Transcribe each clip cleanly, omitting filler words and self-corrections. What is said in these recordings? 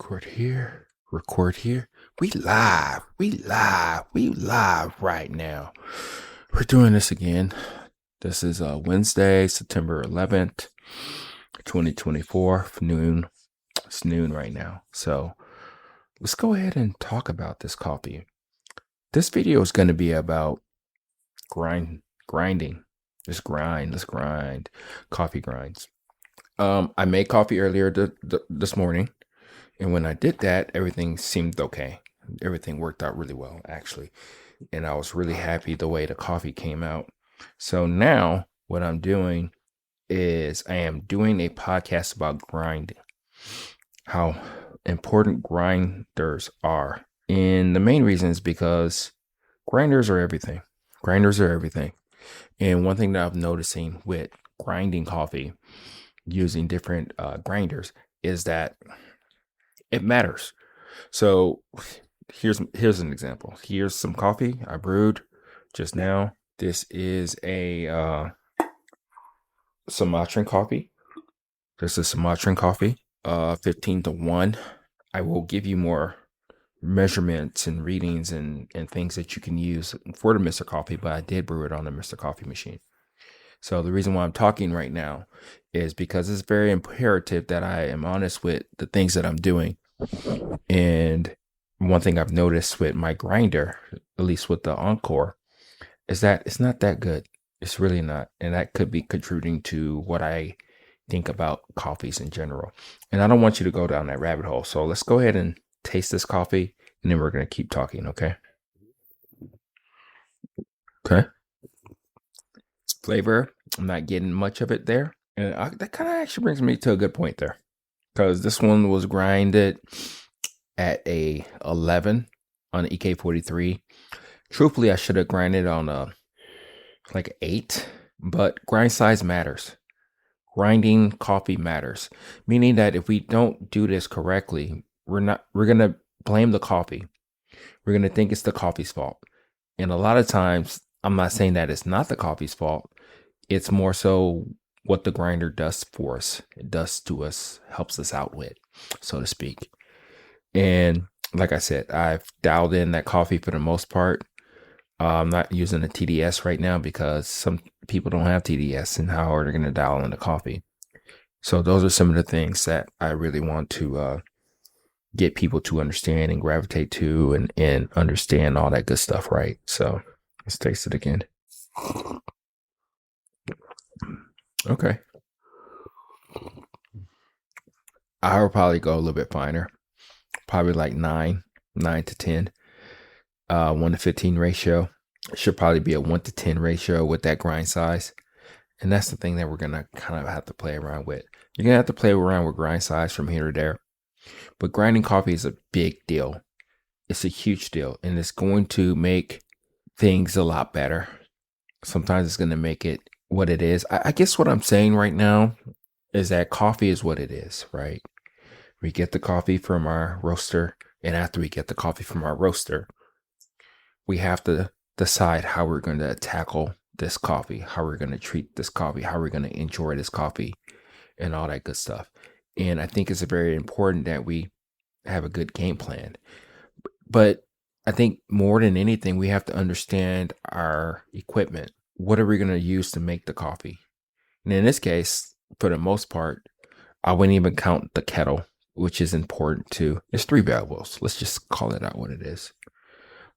Record here. Record here. We live. We live. We live right now. We're doing this again. This is Wednesday, September 11th, 2024, noon. It's noon right now. So let's go ahead and talk about this coffee. This video is going to be about grinding. Let's grind. Coffee grinds. I made coffee earlier this morning. And when I did that, everything seemed okay. Everything worked out really well, actually. And I was really happy the way the coffee came out. So now what I'm doing is I am doing a podcast about grinding, how important grinders are. And the main reason is because grinders are everything. Grinders are everything. And one thing that I'm noticing with grinding coffee using different grinders is that it matters. So here's an example. Here's some coffee I brewed just now. This is a Sumatran coffee. This is Sumatran coffee, 15-1. I will give you more measurements and readings and things that you can use for the Mr. Coffee, but I did brew it on the Mr. Coffee machine. So the reason why I'm talking right now is because it's very imperative that I am honest with the things that I'm doing. And one thing I've noticed with my grinder, at least with the Encore, is that it's not that good. It's really not. And that could be contributing to what I think about coffees in general. And I don't want you to go down that rabbit hole. So let's go ahead and taste this coffee, and then we're going to keep talking, okay? Okay. Flavor, I'm not getting much of it there. And that kind of actually brings me to a good point there. Because this one was grinded at a 11 on an EK43. Truthfully, I should have grinded on a like 8, but grind size matters. Grinding coffee matters, meaning that if we don't do this correctly, we're going to blame the coffee. We're going to think it's the coffee's fault. And a lot of times, I'm not saying that it's not the coffee's fault. It's more so what the grinder does for us. It does to us, helps us out with, so to speak. And like I said, I've dialed in that coffee for the most part. I'm not using a TDS right now because some people don't have TDS, and how are they going to dial in the coffee? So those are some of the things that I really want to get people to understand and gravitate to and understand all that good stuff, right? So let's taste it again. Okay. I would probably go a little bit finer. Probably like 9 to 10. 1 to 15 ratio. It should probably be a 1 to 10 ratio with that grind size. And that's the thing that we're going to kind of have to play around with. You're going to have to play around with grind size from here to there. But grinding coffee is a big deal. It's a huge deal. And it's going to make things a lot better. Sometimes it's going to make it what it is. I guess what I'm saying right now is that coffee is what it is, right? We get the coffee from our roaster. And after we get the coffee from our roaster, we have to decide how we're going to tackle this coffee, how we're going to treat this coffee, how we're going to enjoy this coffee, and all that good stuff. And I think it's very important that we have a good game plan. But I think more than anything, we have to understand our equipment. What are we going to use to make the coffee? And in this case, for the most part, I wouldn't even count the kettle, which is important too. There's 3 variables. Let's just call it out what it is.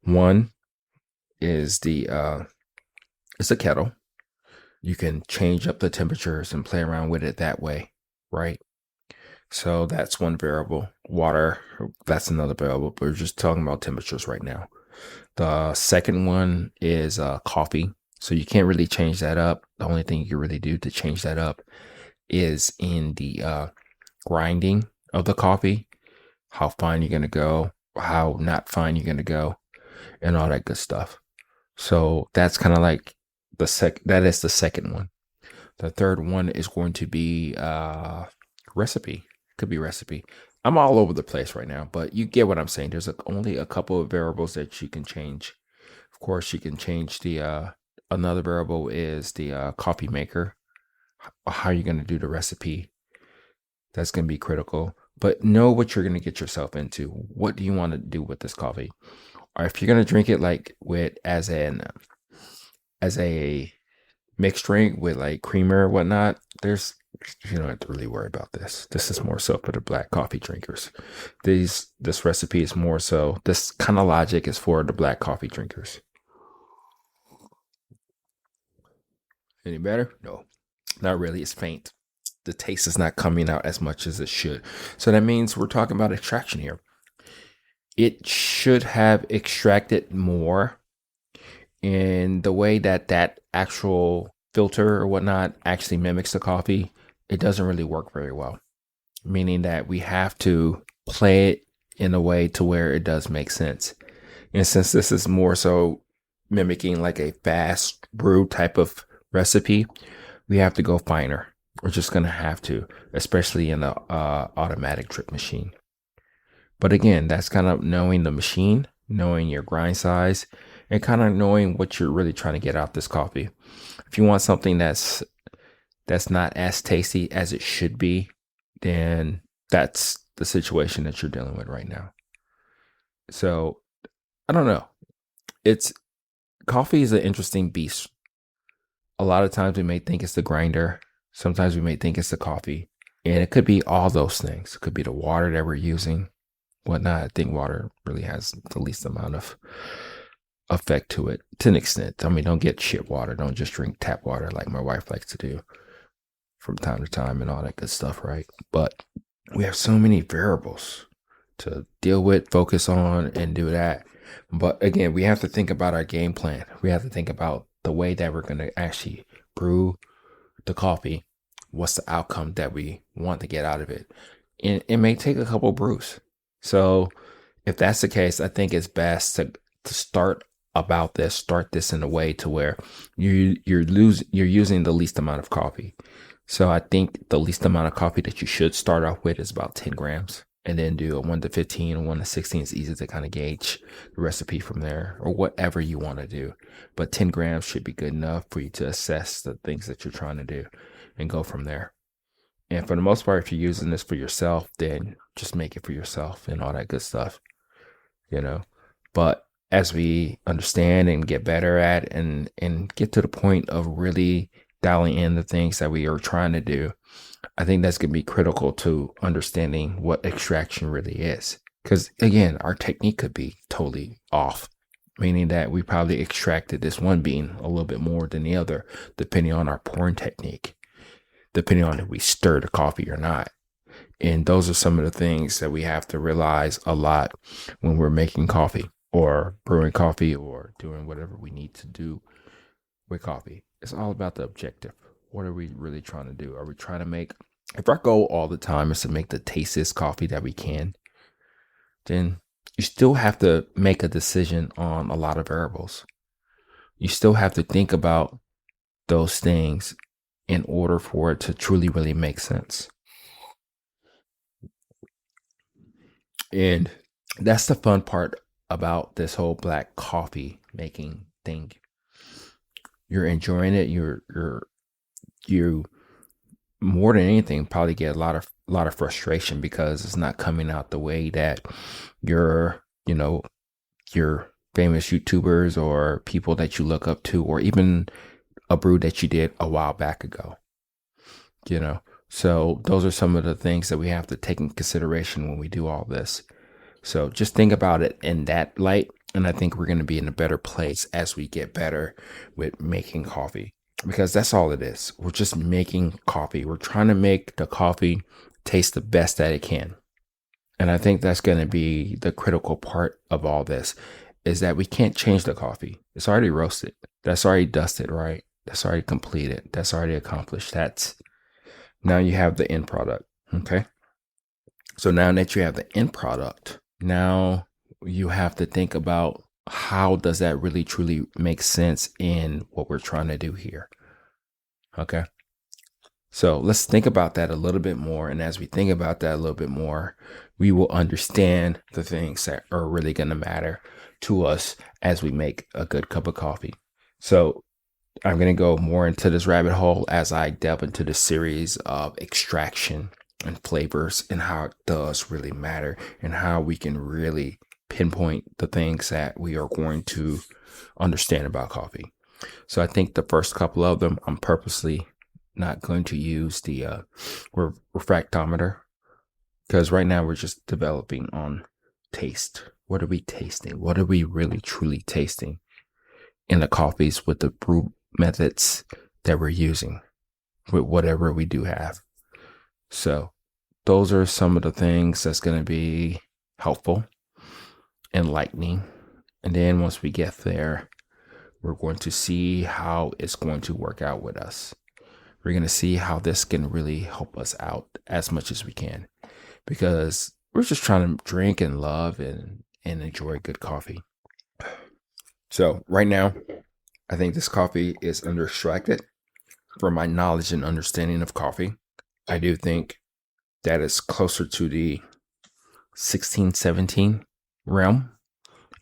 One is it's a kettle. You can change up the temperatures and play around with it that way, right? So that's one variable. Water, that's another variable. But we're just talking about temperatures right now. The second one is coffee. So you can't really change that up. The only thing you can really do to change that up is in the grinding of the coffee, how fine you're going to go, how not fine you're going to go, and all that good stuff. So that's kind of like that is the second one. The third one is going to be recipe. Could be recipe. I'm all over the place right now, but you get what I'm saying. There's only a couple of variables that you can change. Of course, you can change the another variable is the coffee maker. How you're going to do the recipe. That's going to be critical. but know what you're going to get yourself into. What do you want to do with this coffee? Or if you're going to drink it like with as a mixed drink with like creamer or whatnot, you don't have to really worry about this. This is more so for the black coffee drinkers. This recipe is more so, this kind of logic is for the black coffee drinkers. Any better? No, not really. It's faint. The taste is not coming out as much as it should. So that means we're talking about extraction here. It should have extracted more in the way that actual filter or whatnot actually mimics the coffee. It doesn't really work very well, meaning that we have to play it in a way to where it does make sense. And since this is more so mimicking like a fast brew type of recipe, we have to go finer. We're just going to have to, especially in the automatic drip machine. But again, that's kind of knowing the machine, knowing your grind size, and kind of knowing what you're really trying to get out this coffee. If you want something that's not as tasty as it should be, then that's the situation that you're dealing with right now. So I don't know. Coffee is an interesting beast. A lot of times we may think it's the grinder. Sometimes we may think it's the coffee. And it could be all those things. It could be the water that we're using, whatnot. I think water really has the least amount of effect to it to an extent. I mean, don't get shit water. Don't just drink tap water like my wife likes to do from time to time and all that good stuff, right? But we have so many variables to deal with, focus on, and do that. But again, we have to think about our game plan. We have to think about the way that we're going to actually brew the coffee. What's the outcome that we want to get out of it? And it may take a couple brews. So if that's the case, I think it's best to start this in a way to where you're using the least amount of coffee. So I think the least amount of coffee that you should start off with is about 10 grams, and then do a 1 to 15 or 1 to 16. It's easy to kind of gauge the recipe from there, or whatever you want to do. But 10 grams should be good enough for you to assess the things that you're trying to do and go from there. And for the most part, if you're using this for yourself, then just make it for yourself and all that good stuff, But as we understand and get better at and get to the point of really dialing in the things that we are trying to do, I think that's going to be critical to understanding what extraction really is. Because again, our technique could be totally off, meaning that we probably extracted this one bean a little bit more than the other, depending on our pouring technique, depending on if we stir the coffee or not. And those are some of the things that we have to realize a lot when we're making coffee or brewing coffee or doing whatever we need to do with coffee. It's all about the objective. What are we really trying to do? Are we trying to make, if our goal all the time is to make the tastiest coffee that we can, then you still have to make a decision on a lot of variables. You still have to think about those things in order for it to truly, really make sense. And that's the fun part about this whole black coffee making thing. You're enjoying it. You more than anything probably get a lot of frustration because it's not coming out the way that your famous YouTubers or people that you look up to, or even a brew that you did a while back ago. So those are some of the things that we have to take in consideration when we do all this. So just think about it in that light. And I think we're going to be in a better place as we get better with making coffee, because that's all it is. We're just making coffee. We're trying to make the coffee taste the best that it can. And I think that's going to be the critical part of all this, is that we can't change the coffee. It's already roasted. That's already dusted, right? That's already completed. That's already accomplished. Now you have the end product. Okay. So now that you have the end product, now you have to think about, how does that really truly make sense in what we're trying to do here? Okay. So let's think about that a little bit more. And as we think about that a little bit more, we will understand the things that are really going to matter to us as we make a good cup of coffee. So I'm going to go more into this rabbit hole as I delve into the series of extraction and flavors and how it does really matter and how we can really pinpoint the things that we are going to understand about coffee. So I think the first couple of them, I'm purposely not going to use the refractometer, because right now we're just developing on taste. What are we tasting? What are we really truly tasting in the coffees with the brew methods that we're using with whatever we do have? So those are some of the things that's going to be helpful, enlightening. And then once we get there, we're going to see how it's going to work out with us. We're going to see how this can really help us out as much as we can, because we're just trying to drink and love and enjoy good coffee. So right now, I think this coffee is under extracted. For my knowledge and understanding of coffee, I do think that is closer to the 16, 17 realm,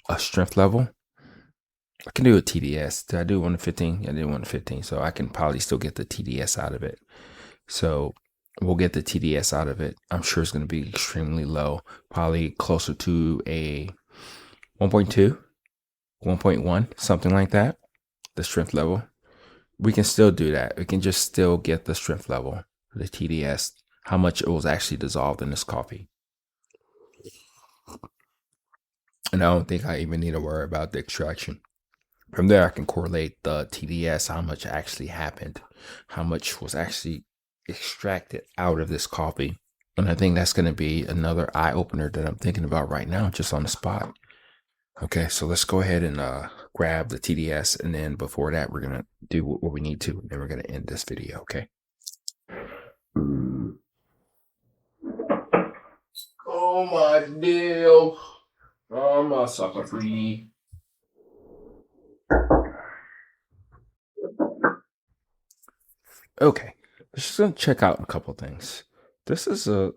a strength level. I can do a TDS. Did I do 1 to 15? I did 1 to 15. So I can probably still get the TDS out of it. So we'll get the TDS out of it. I'm sure it's going to be extremely low, probably closer to a 1.2, 1.1, something like that, the strength level. We can still do that. We can just still get the strength level, the TDS, how much it was actually dissolved in this coffee. And I don't think I even need to worry about the extraction. From there, I can correlate the TDS, how much actually happened, how much was actually extracted out of this coffee. And I think that's going to be another eye opener that I'm thinking about right now, just on the spot. Okay, so let's go ahead and grab the TDS. And then before that, we're going to do what we need to. And then we're going to end this video, okay? Oh, my deal. Oh, my sucker free. Okay, let's just gonna check out a couple things. This is a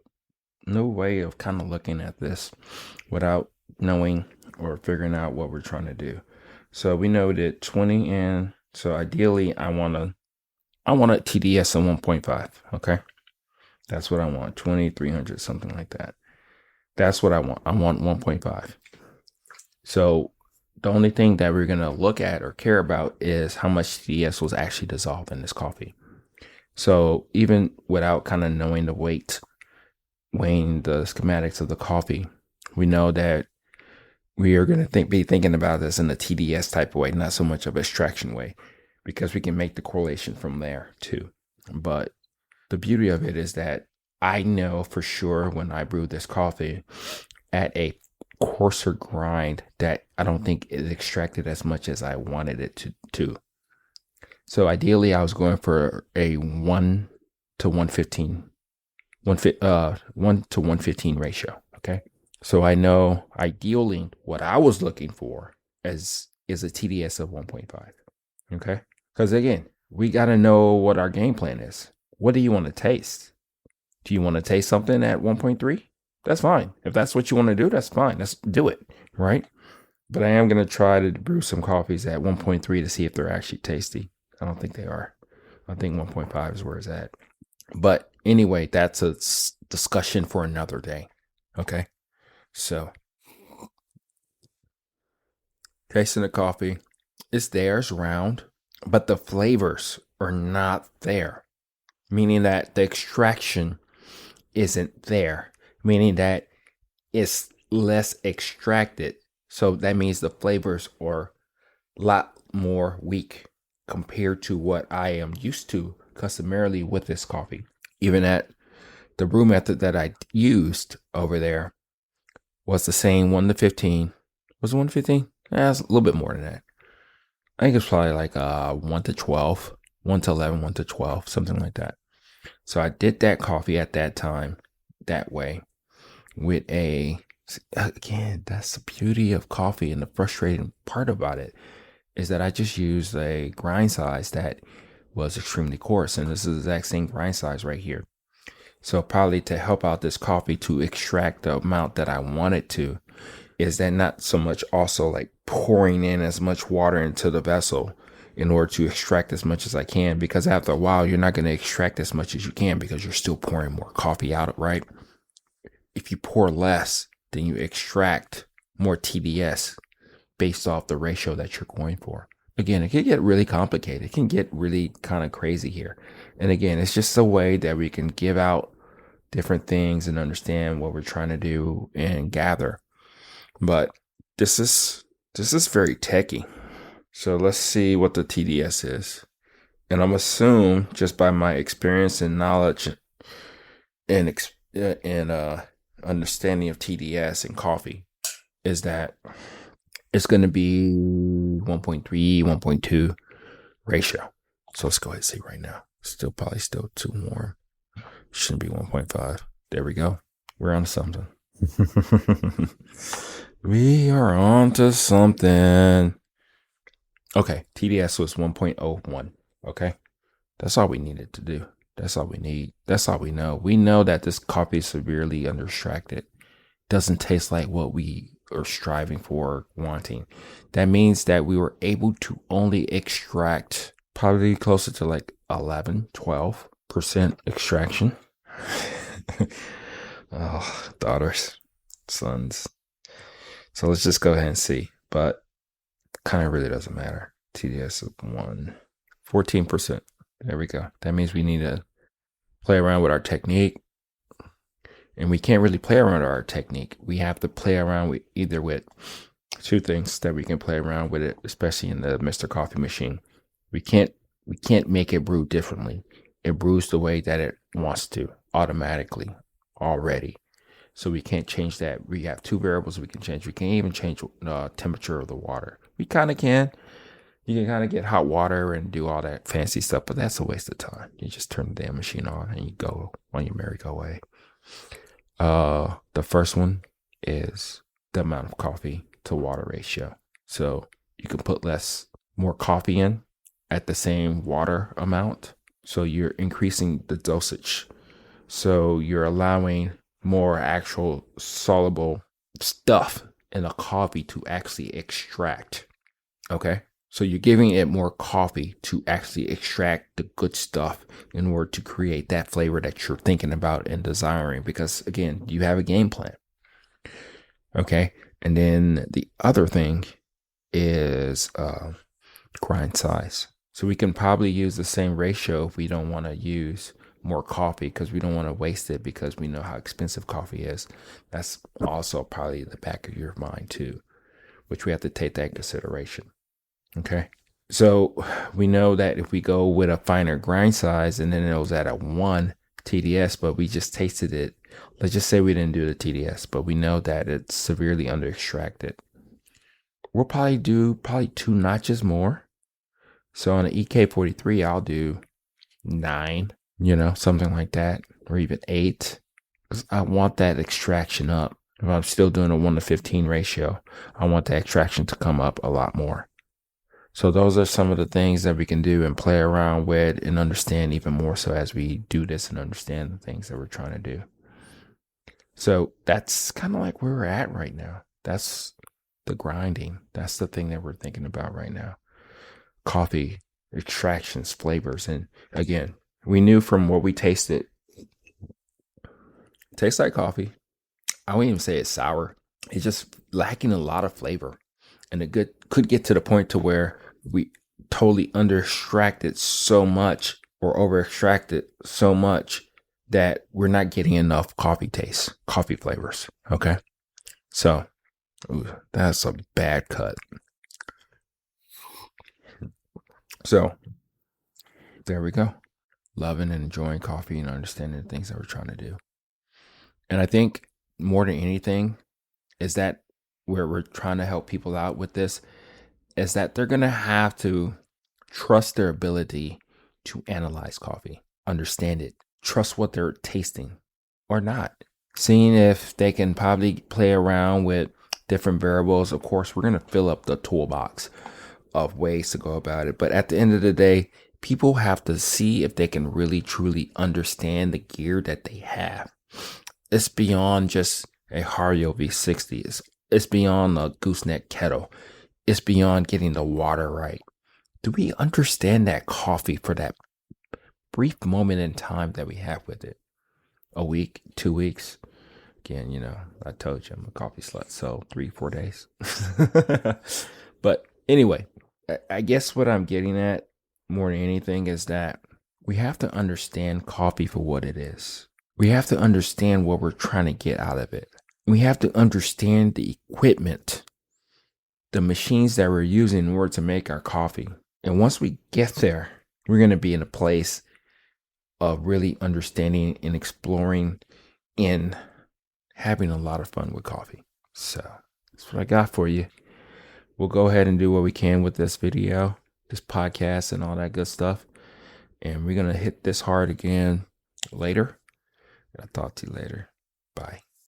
new way of kind of looking at this without knowing or figuring out what we're trying to do. So we know that 20 and so ideally I want a TDS of 1.5. Okay, that's what I want. 20, 300, something like that. That's what I want. I want 1.5. So the only thing that we're gonna look at or care about is how much TDS was actually dissolved in this coffee. So even without kind of knowing the weighing the schematics of the coffee, we know that we are going to be thinking about this in a TDS type of way, not so much of an extraction way, because we can make the correlation from there too. But the beauty of it is that I know for sure when I brew this coffee at a coarser grind that I don't think it extracted as much as I wanted it to. So ideally, I was going for a 1 to 115, 1 to 115 ratio. Okay. So I know ideally what I was looking for is a TDS of 1.5. Okay. Because again, we got to know what our game plan is. What do you want to taste? Do you want to taste something at 1.3? That's fine. If that's what you want to do, that's fine. Let's do it. Right. But I am going to try to brew some coffees at 1.3 to see if they're actually tasty. I don't think they are. I think 1.5 is where it's at. But anyway, that's a discussion for another day. Okay. So, tasting the coffee, it's there, it's round, but the flavors are not there. Meaning that the extraction isn't there. Meaning that it's less extracted. So that means the flavors are a lot more weak compared to what I am used to customarily with this coffee. Even at the brew method that I used over there was the same 1 to 15. Was it 1 to 15? Yeah, it's a little bit more than that. I think it's probably like 1 to 12, 1 to 11, 1 to 12, something like that. So I did that coffee at that time that way with again, that's the beauty of coffee, and the frustrating part about it is that I just used a grind size that was extremely coarse. And this is the exact same grind size right here. So probably to help out this coffee to extract the amount that I wanted to, is that not so much also like pouring in as much water into the vessel in order to extract as much as I can, because after a while, you're not going to extract as much as you can because you're still pouring more coffee out, right? If you pour less, then you extract more TDS based off the ratio that you're going for. Again, it can get really complicated. It can get really kind of crazy here. And again, it's just a way that we can give out different things and understand what we're trying to do and gather. But this is very techy. So let's see what the TDS is. And I'm assume just by my experience and knowledge and understanding of TDS and coffee is that it's going to be 1.3, 1.2 ratio. So let's go ahead and see right now. Probably still too warm. Shouldn't be 1.5. There we go. We're on to something. We are on to something. Okay, TDS was 1.01. Okay, that's all we needed to do. That's all we need. That's all we know. We know that this coffee is severely under-extracted. Doesn't taste like what we are striving for, wanting. That means that we were able to only extract probably closer to like 11, 12% extraction. Oh, daughters, sons. So let's just go ahead and see. But kind of really doesn't matter. TDS is 14%. There we go. That means we need to play around with our technique. And we can't really play around with our technique. We have to play around with either with two things that we can play around with it, especially in the Mr. Coffee machine. We can't make it brew differently. It brews the way that it wants to automatically already. So we can't change that. We have two variables we can change. We can't even change the temperature of the water. We kind of can. You can kind of get hot water and do all that fancy stuff, but that's a waste of time. You just turn the damn machine on and you go on your merry-go way. The first one is the amount of coffee to water ratio. So you can put more coffee in at the same water amount. So you're increasing the dosage. So you're allowing more actual soluble stuff in a coffee to actually extract. Okay. So you're giving it more coffee to actually extract the good stuff in order to create that flavor that you're thinking about and desiring. Because again, you have a game plan. Okay. And then the other thing is grind size. So we can probably use the same ratio if we don't want to use more coffee, because we don't want to waste it, because we know how expensive coffee is. That's also probably in the back of your mind too, which we have to take that in consideration. Okay. So we know that if we go with a finer grind size and then it was at a 1 TDS, but we just tasted it. Let's just say we didn't do the TDS, but we know that it's severely under extracted. We'll probably do 2 notches more. So on an EK43, I'll do 9, something like that, or even 8. Because I want that extraction up. If I'm still doing a 1:15 ratio, I want the extraction to come up a lot more. So those are some of the things that we can do and play around with and understand even more so as we do this and understand the things that we're trying to do. So that's kind of like where we're at right now. That's the grinding. That's the thing that we're thinking about right now. Coffee, extractions, flavors. And again, we knew from what we tasted, it tastes like coffee. I wouldn't even say it's sour. It's just lacking a lot of flavor. And it could get to the point to where we totally under-extracted so much or over-extracted so much that we're not getting enough coffee taste, coffee flavors. Okay. So that's a bad cut. So there we go. Loving and enjoying coffee and understanding the things that we're trying to do. And I think more than anything is that where we're trying to help people out with this is that they're going to have to trust their ability to analyze coffee, understand it, trust what they're tasting or not. Seeing if they can probably play around with different variables. Of course, we're going to fill up the toolbox of ways to go about it. But at the end of the day, people have to see if they can really, truly understand the gear that they have. It's beyond just a Hario V60. It's beyond a gooseneck kettle. It's beyond getting the water right. Do we understand that coffee for that brief moment in time that we have with it? A week, 2 weeks? Again, I told you I'm a coffee slut, so 3, 4 days. But anyway, I guess what I'm getting at more than anything is that we have to understand coffee for what it is. We have to understand what we're trying to get out of it. We have to understand the equipment, the machines that we're using in order to make our coffee. And once we get there, we're going to be in a place of really understanding and exploring and having a lot of fun with coffee. So that's what I got for you. We'll go ahead and do what we can with this video, this podcast, and all that good stuff. And we're going to hit this hard again later. I'll talk to you later. Bye.